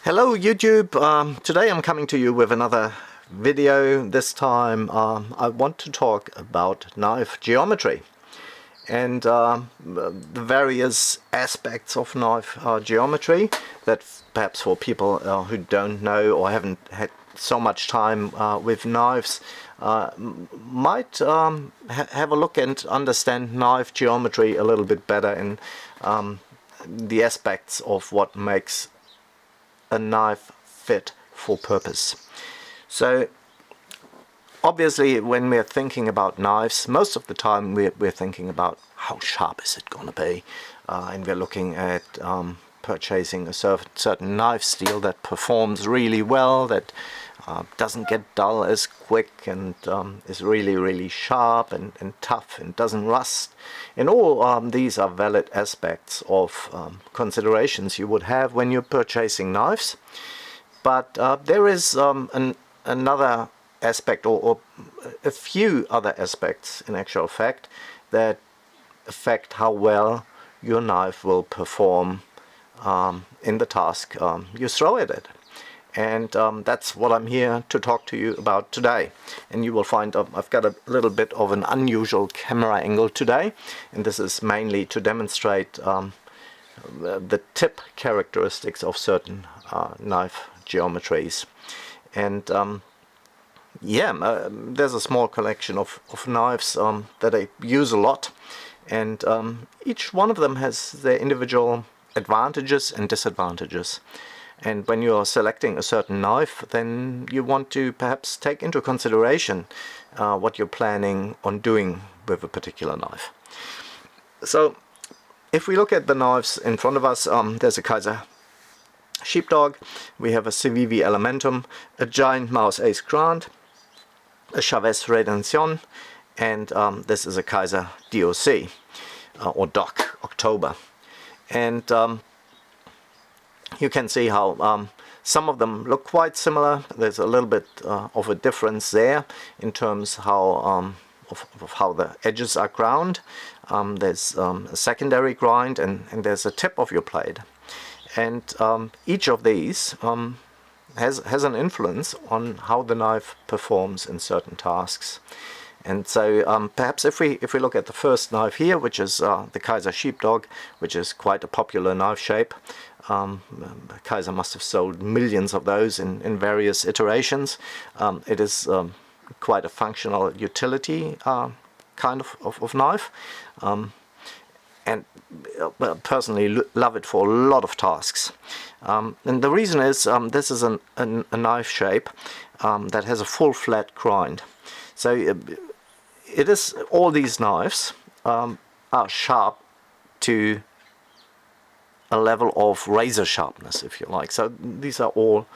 Hello YouTube, today I'm coming to you with another video. This time I want to talk about knife geometry and the various aspects of knife geometry that perhaps for people who don't know or haven't had so much time with knives might have a look and understand knife geometry a little bit better in the aspects of what makes a knife fit for purpose. So obviously when we're thinking about knives, most of the time we're thinking about how sharp is it gonna be, and we're looking at purchasing a certain knife steel that performs really well, that doesn't get dull as quick, and is really sharp and tough and doesn't rust. And all these are valid aspects of considerations you would have when you're purchasing knives. But there is another aspect, or a few other aspects in actual fact, that affect how well your knife will perform in the task you throw at it. And that's what I'm here to talk to you about today. And you will find I've got a little bit of an unusual camera angle today, and this is mainly to demonstrate the tip characteristics of certain knife geometries. And there's a small collection of knives that I use a lot, and each one of them has their individual advantages and disadvantages. And when you're selecting a certain knife, then you want to perhaps take into consideration what you're planning on doing with a particular knife. So if we look at the knives in front of us, there's a Kaiser Sheepdog, we have a Civivi Elementum, a Giant Mouse Ace Grant, a Chavez Redemption, and this is a Kaiser DOC, or DOC, October. And you can see how some of them look quite similar. There's a little bit of a difference there in terms how of how the edges are ground. There's a secondary grind, and there's a tip of your blade. And each of these has an influence on how the knife performs in certain tasks. And so perhaps if we look at the first knife here, which is the Kaiser Sheepdog, which is quite a popular knife shape. Kaiser must have sold millions of those in various iterations. It is quite a functional utility kind of knife, and personally love it for a lot of tasks. And the reason is this is a knife shape that has a full flat grind. So it is, all these knives are sharp to a level of razor sharpness, if you like. So these are all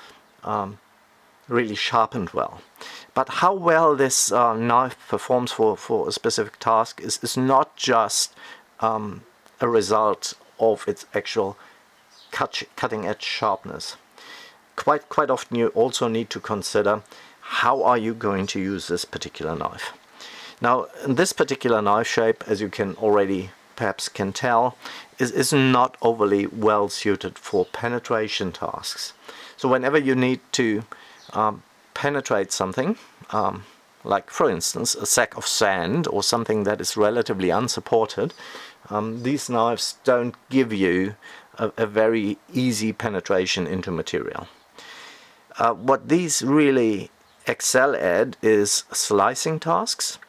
really sharpened well. But how well this knife performs for a specific task is not just a result of its actual cutting edge sharpness. Quite often you also need to consider how are you going to use this particular knife. Now, this particular knife shape, as you can already perhaps can tell, is not overly well suited for penetration tasks. So whenever you need to penetrate something, like for instance a sack of sand or something that is relatively unsupported, these knives don't give you a very easy penetration into material. What these really excel at is slicing tasks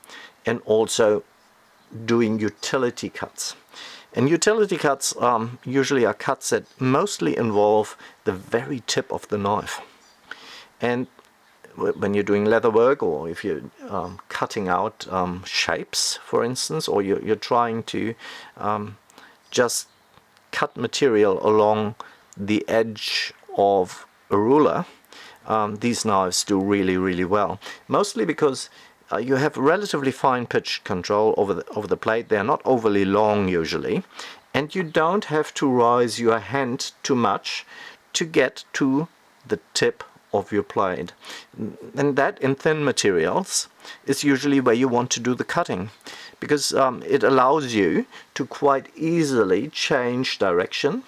and also doing utility cuts. And utility cuts usually are cuts that mostly involve the very tip of the knife. And when you're doing leather work, or if you're cutting out shapes, for instance, or you're trying to just cut material along the edge of a ruler, these knives do really well. Mostly because you have relatively fine pitch control over the blade. They are not overly long usually, and you don't have to raise your hand too much to get to the tip of your blade. And that in thin materials is usually where you want to do the cutting, because it allows you to quite easily change direction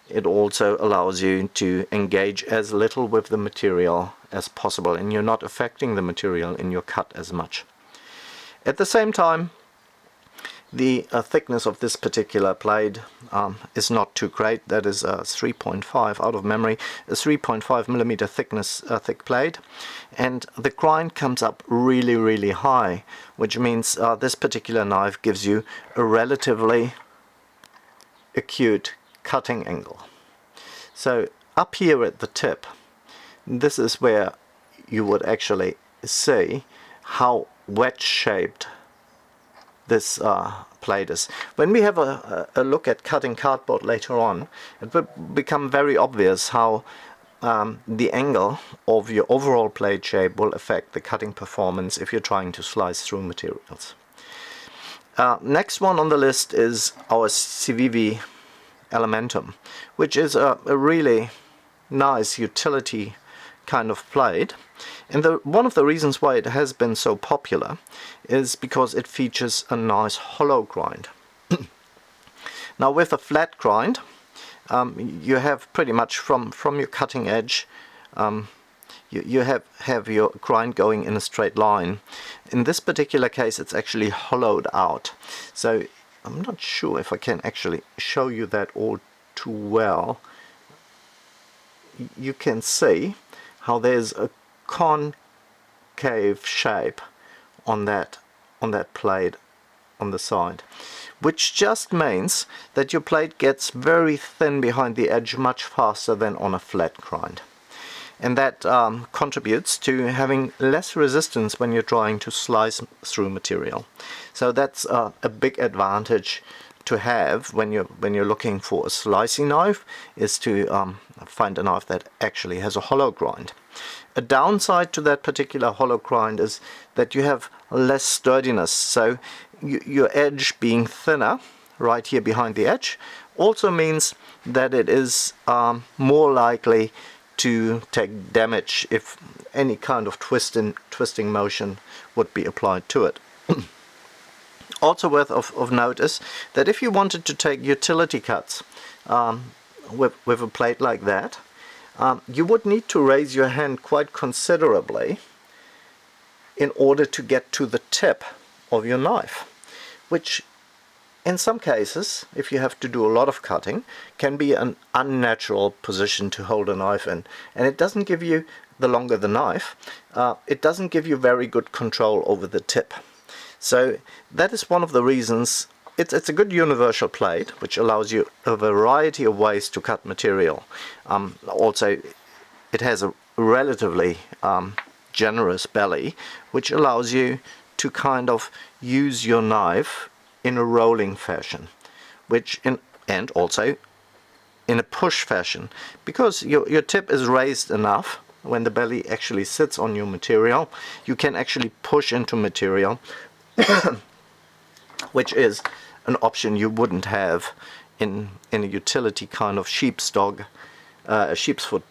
it also allows you to engage as little with the material as possible, and you're not affecting the material in your cut as much. At the same time, the thickness of this particular blade is not too great. That is a 3.5 out of memory, a 3.5 millimeter thickness thick blade, and the grind comes up really high, which means this particular knife gives you a relatively acute cutting angle. So up here at the tip, this is where you would actually see how wedge shaped this blade is. When we have a look at cutting cardboard later on, it will become very obvious how the angle of your overall blade shape will affect the cutting performance if you're trying to slice through materials. Next one on the list is our Civivi Elementum, which is a really nice utility kind of blade. And one of the reasons why it has been so popular is because it features a nice hollow grind. Now with a flat grind, you have pretty much from your cutting edge, you have your grind going in a straight line. In this particular case, it's actually hollowed out. So I'm not sure if I can actually show you that all too well. You can see how there's a concave shape on that blade on the side, which just means that your blade gets very thin behind the edge much faster than on a flat grind, and that contributes to having less resistance when you're trying to slice through material. So that's a big advantage to have when you're looking for a slicing knife, is to find a knife that actually has a hollow grind. A downside to that particular hollow grind is that you have less sturdiness, so your edge being thinner right here behind the edge also means that it is more likely to take damage if any kind of twisting motion would be applied to it. Also worth of note is that if you wanted to take utility cuts with a blade like that, you would need to raise your hand quite considerably in order to get to the tip of your knife, which in some cases, if you have to do a lot of cutting, can be an unnatural position to hold a knife in. And it doesn't give you, the longer the knife, it doesn't give you very good control over the tip. So that is one of the reasons. It's a good universal blade, which allows you a variety of ways to cut material. Also, it has a relatively generous belly, which allows you to kind of use your knife in a rolling fashion, and also in a push fashion, because your tip is raised enough. When the belly actually sits on your material, you can actually push into material, which is an option you wouldn't have in a utility kind of sheepsfoot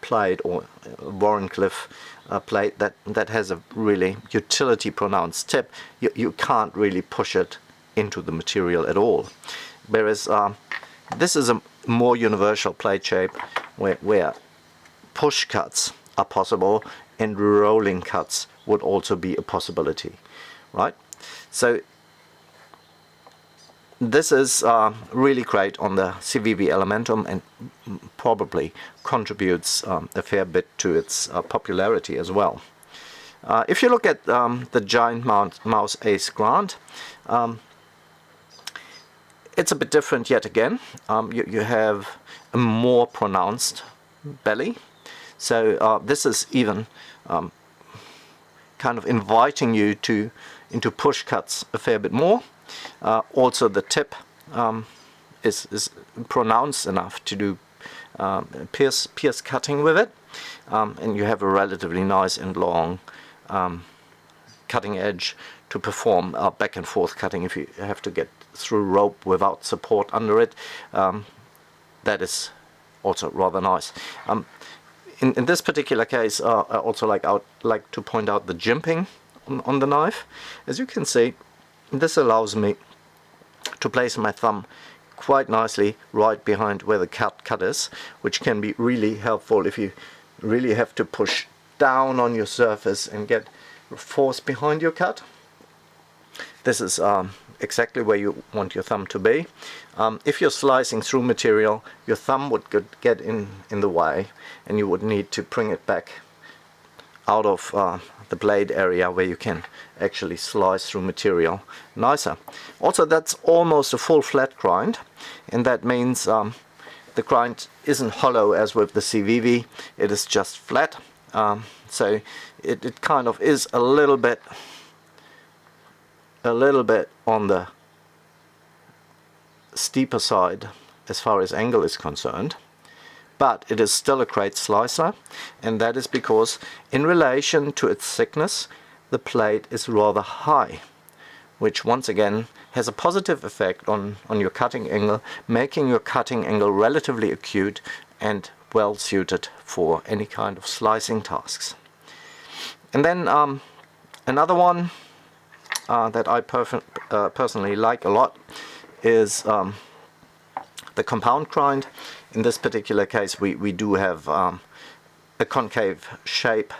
blade or Wharncliffe blade that has a really utility pronounced tip. You can't really push it into the material at all. Whereas this is a more universal blade shape where push cuts are possible and rolling cuts would also be a possibility, right? So this is really great on the Civivi Elementum, and probably contributes a fair bit to its popularity as well. If you look at the Giant Mouse Ace Grant, it's a bit different yet again. You have a more pronounced belly, so this is even kind of inviting you into push cuts a fair bit more. Also the tip is pronounced enough to do pierce cutting with it, and you have a relatively nice and long cutting edge to perform back and forth cutting if you have to get through rope without support under it. That is also rather nice. In this particular case, I also like to point out the jimping on the knife. As you can see, this allows me to place my thumb quite nicely right behind where the cut is, which can be really helpful if you really have to push down on your surface and get force behind your cut. This is exactly where you want your thumb to be. If you're slicing through material, your thumb would get in the way, and you would need to bring it back out of the blade area where you can actually slice through material nicer. Also, that's almost a full flat grind, and that means the grind isn't hollow as with the CVV, it is just flat. So it kind of is a little bit on the steeper side as far as angle is concerned, but it is still a great slicer, and that is because in relation to its thickness the plate is rather high, which once again has a positive effect on your cutting angle, making your cutting angle relatively acute and well suited for any kind of slicing tasks. And then another one that I personally like a lot is the compound grind. In this particular case we do have a concave shape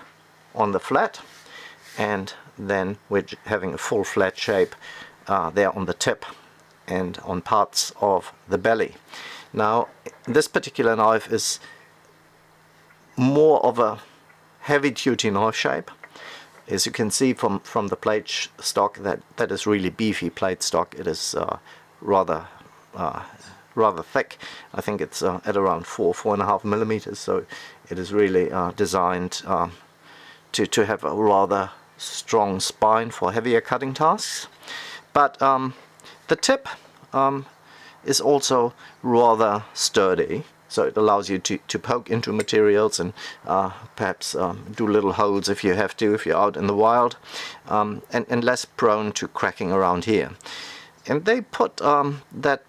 on the flat, and then we're having a full flat shape there on the tip and on parts of the belly. Now this particular knife is more of a heavy duty knife shape. As you can see from the plate stock, that is really beefy plate stock. It is rather thick. I think it's at around 4.5 millimeters, so it is really designed to have a rather strong spine for heavier cutting tasks. But the tip is also rather sturdy, so it allows you to poke into materials and perhaps do little holes if you have to, if you're out in the wild, and less prone to cracking around here. And they put that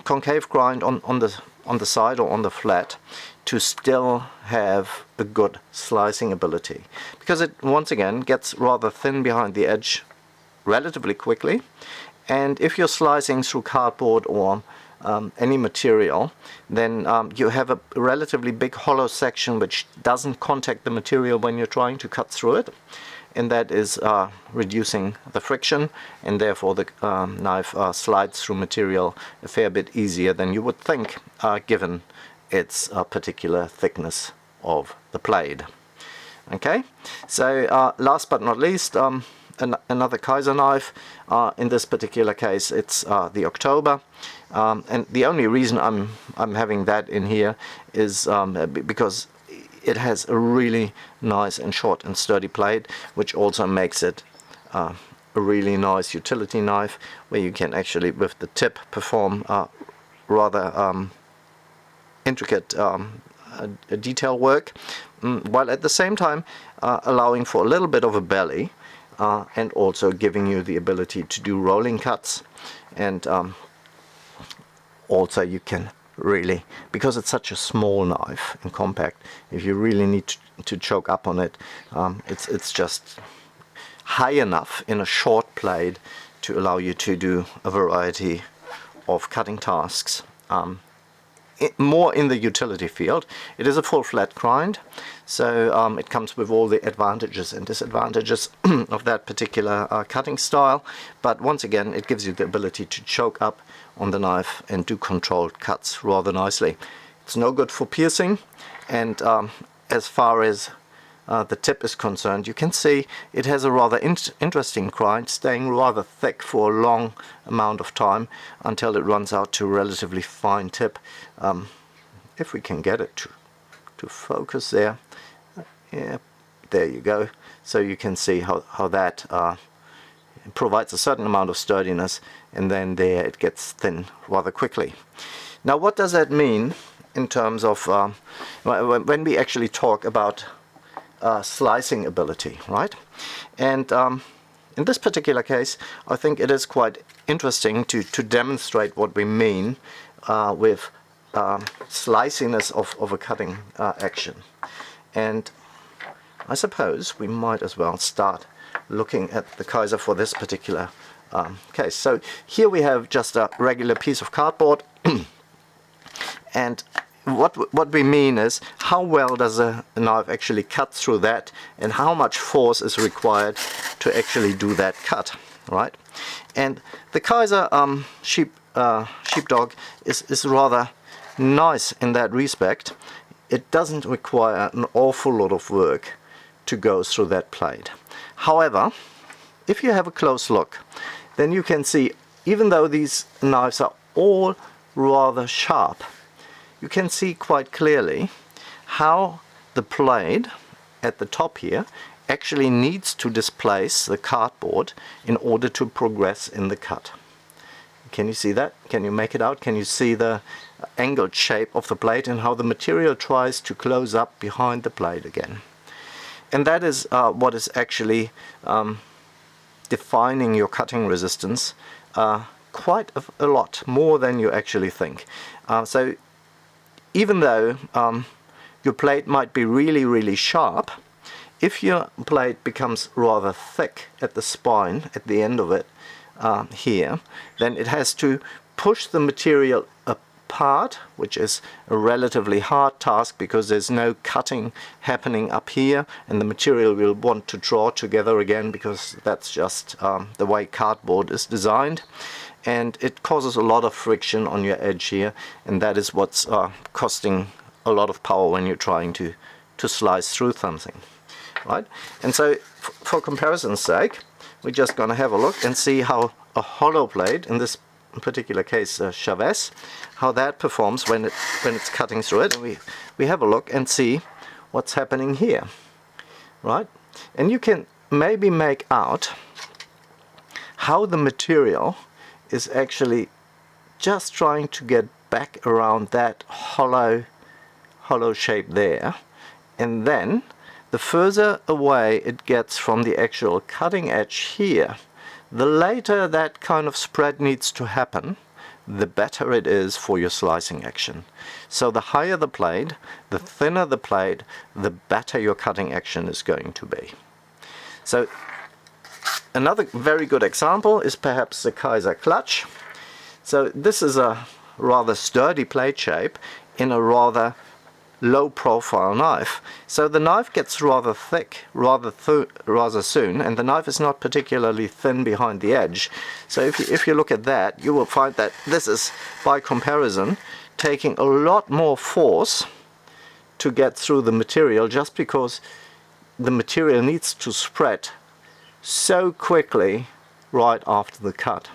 concave grind on the side or on the flat to still have a good slicing ability, because it once again gets rather thin behind the edge relatively quickly, and if you're slicing through cardboard or any material, then you have a relatively big hollow section which doesn't contact the material when you're trying to cut through it, and that is reducing the friction, and therefore the knife slides through material a fair bit easier than you would think, given its particular thickness of the blade. Okay, so last but not least, another Kaiser knife. In this particular case it's the October, and the only reason I'm having that in here is because it has a really nice and short and sturdy blade, which also makes it a really nice utility knife, where you can actually with the tip perform rather intricate detail work, while at the same time allowing for a little bit of a belly, and also giving you the ability to do rolling cuts. And also you can really, because it's such a small knife and compact, if you really need to choke up on it, it's just high enough in a short blade to allow you to do a variety of cutting tasks. More in the utility field. It is a full flat grind, so it comes with all the advantages and disadvantages of that particular cutting style, but once again it gives you the ability to choke up on the knife and do controlled cuts rather nicely. It's no good for piercing, and as far as the tip is concerned, you can see it has a rather interesting grind, staying rather thick for a long amount of time until it runs out to a relatively fine tip. If we can get it to focus there, yeah, there you go. So you can see how that provides a certain amount of sturdiness, and then there it gets thin rather quickly. Now what does that mean in terms of when we actually talk about slicing ability, right? And in this particular case I think it is quite interesting to demonstrate what we mean with sliciness of a cutting action. And I suppose we might as well start looking at the Kaiser for this particular case. So here we have just a regular piece of cardboard, and what we mean is how well does a knife actually cut through that, and how much force is required to actually do that cut, right? And the Kaiser sheepdog is rather nice in that respect. It doesn't require an awful lot of work to go through that blade. However, if you have a close look, then you can see, even though these knives are all rather sharp, you can see quite clearly how the blade at the top here actually needs to displace the cardboard in order to progress in the cut. Can you see that? Can you make it out? Can you see the angled shape of the blade and how the material tries to close up behind the blade again? And that is what is actually defining your cutting resistance quite a lot more than you actually think. So even though your blade might be really sharp, if your blade becomes rather thick at the spine, at the end of it here, then it has to push the material apart, which is a relatively hard task because there's no cutting happening up here, and the material will want to draw together again because that's just the way cardboard is designed, and it causes a lot of friction on your edge here, and that is what's costing a lot of power when you're trying to slice through something, right? And so for comparison's sake, we're just going to have a look and see how a hollow blade, in this particular case Chavez, how that performs when it's cutting through it. And we have a look and see what's happening here, right? And you can maybe make out how the material is actually just trying to get back around that hollow shape there, and then the further away it gets from the actual cutting edge here, the later that kind of spread needs to happen, the better it is for your slicing action. So the higher the blade, the thinner the blade, the better your cutting action is going to be. So another very good example is perhaps the Kaiser clutch. So this is a rather sturdy blade shape in a rather low profile knife. So the knife gets rather thick rather soon, and the knife is not particularly thin behind the edge. So if you look at that, you will find that this is, by comparison, taking a lot more force to get through the material, just because the material needs to spread so quickly right after the cut.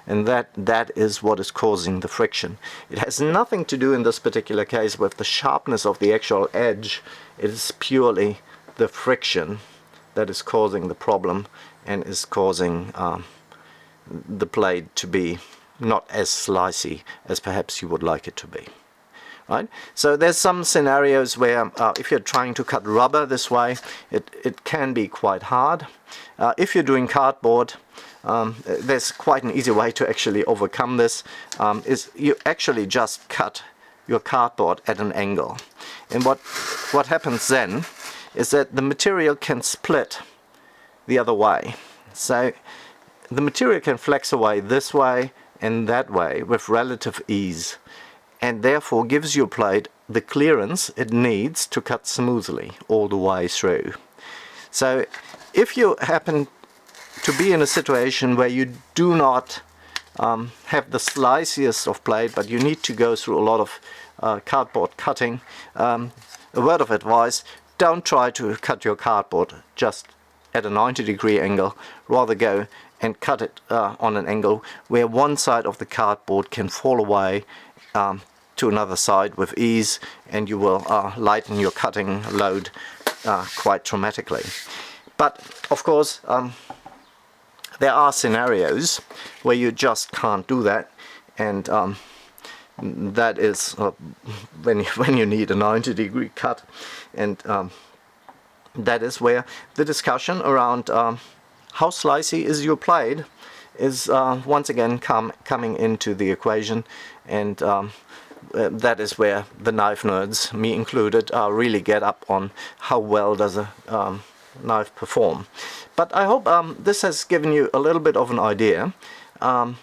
And that is what is causing the friction. It has nothing to do in this particular case with the sharpness of the actual edge. It is purely the friction that is causing the problem and is causing the blade to be not as slicey as perhaps you would like it to be. Right? So there's some scenarios where if you're trying to cut rubber this way, it can be quite hard. If you're doing cardboard, there's quite an easy way to actually overcome this. Is you actually just cut your cardboard at an angle, and what happens then is that the material can split the other way. So the material can flex away this way and that way with relative ease, and therefore gives your blade the clearance it needs to cut smoothly all the way through. So if you happen to be in a situation where you do not have the sliciest of blade, but you need to go through a lot of cardboard cutting, a word of advice: don't try to cut your cardboard just at a 90-degree angle. Rather go and cut it on an angle where one side of the cardboard can fall away to another side with ease, and you will lighten your cutting load quite dramatically. But of course, there are scenarios where you just can't do that, and that is when you need a 90-degree cut, and that is where the discussion around how slicey is your blade is once again coming into the equation, and that is where the knife nerds, me included, really get up on how well does a knife perform. But I hope this has given you a little bit of an idea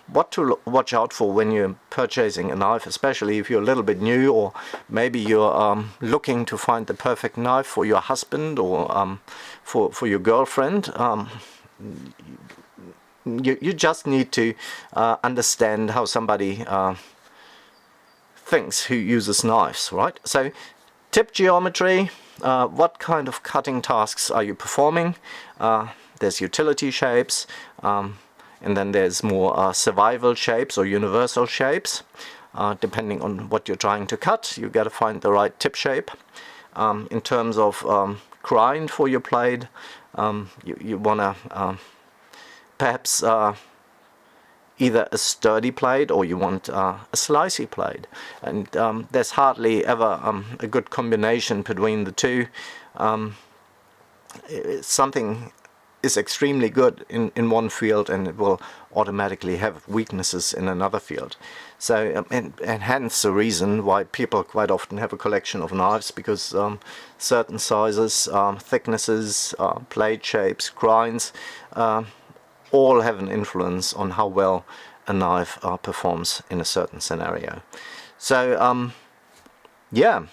what to watch out for when you're purchasing a knife, especially if you're a little bit new, or maybe you're looking to find the perfect knife for your husband or for your girlfriend. You just need to understand how somebody thinks who uses knives, right? So tip geometry, what kind of cutting tasks are you performing? There's utility shapes, and then there's more survival shapes or universal shapes. Depending on what you're trying to cut, you got to find the right tip shape. In terms of grind for your blade, you want to perhaps either a sturdy blade, or you want a slicey blade. And there's hardly ever a good combination between the two. Something is extremely good in one field and it will automatically have weaknesses in another field. So and hence the reason why people quite often have a collection of knives, because certain sizes, thicknesses, blade shapes, grinds, all have an influence on how well a knife performs in a certain scenario. So yeah,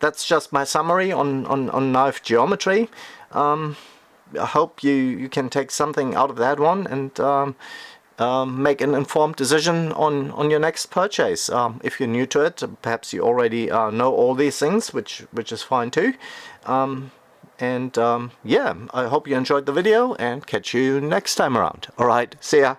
that's just my summary on knife geometry. I hope you can take something out of that one and make an informed decision on your next purchase. If you're new to it, perhaps you already know all these things, which is fine too. Yeah, I hope you enjoyed the video and catch you next time around. Alright, see ya!